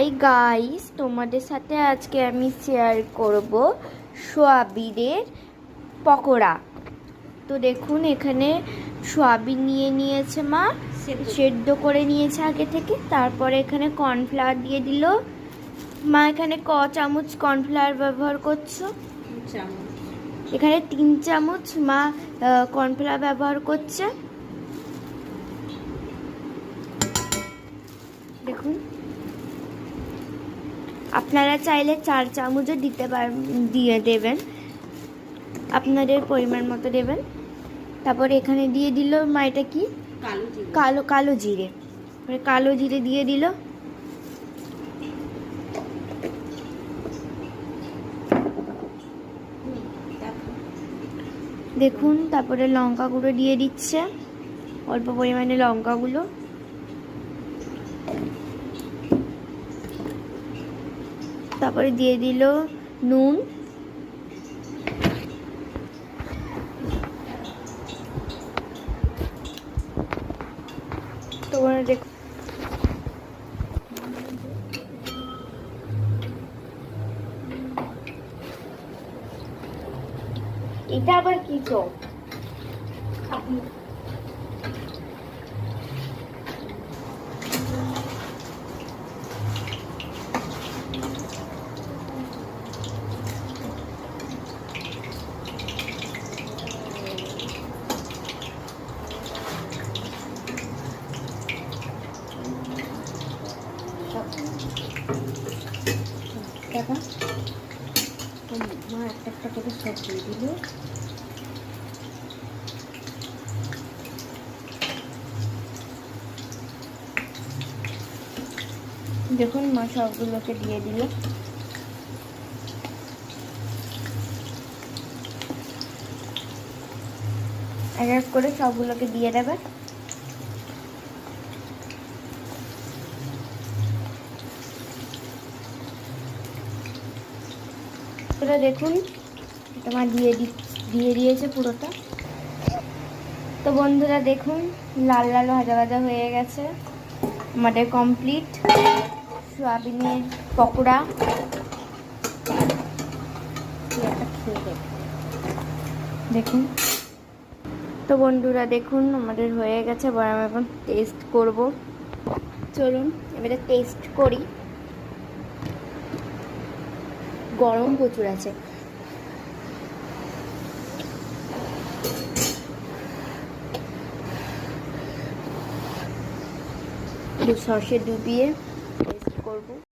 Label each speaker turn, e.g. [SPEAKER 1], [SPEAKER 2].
[SPEAKER 1] Hi guys, তোমাদের সাথে আজকে আমি শেয়ার করব সোয়াবিনের পকোড়া। তো দেখুন, এখানে সোয়াবিন নিয়ে নিয়েছে মা, সেদ্ধ করে নিয়েছে আগে থেকে। তারপরে এখানে কর্নফ্লাওয়ার দিয়ে দিল। মা এখানে ক চামচ কর্নফ্লাওয়ার ব্যবহার করছো? এখানে 3 চামচ মা কর্নফ্লাওয়ার ব্যবহার করছে। দেখুন, আপনারা চাইলে 4 চামচও দিয়ে দেবেন, আপনাদের পরিমাণ মতো দেবেন। তারপরে এখানে দিয়ে দিল মা, এটা কি? কালো জিরে। কালো জিরে দিয়ে দিল। দেখুন, তারপরে লঙ্কা গুঁড়ো দিয়ে দিচ্ছে, অল্প পরিমাণে লঙ্কাগুলো। তারপরে দিয়ে দিল নুন। তোমরা দেখো, এটা আবার কি তো? মা একটা করে সব দিয়ে দিল। দেখুন, মা সবগুলোকে দিয়ে দিল। এক এক করে সবগুলোকে দিয়ে দেবে। এটা দেখুন, তোমার দিয়ে দিয়েছে পুরোটা। তো বন্ধুরা দেখুন, লাল লাল ভাজা ভাজা হয়ে গেছে আমাদের কমপ্লিট সোয়াবিনের পকোড়া। দেখুন, তো বন্ধুরা দেখুন, আমাদের হয়ে গেছে। এবার আমি এখন টেস্ট করব। চলুন এবারে টেস্ট করি। গরম প্রচুর আছে। সর্ষে ডুবিয়ে টেস্ট করব।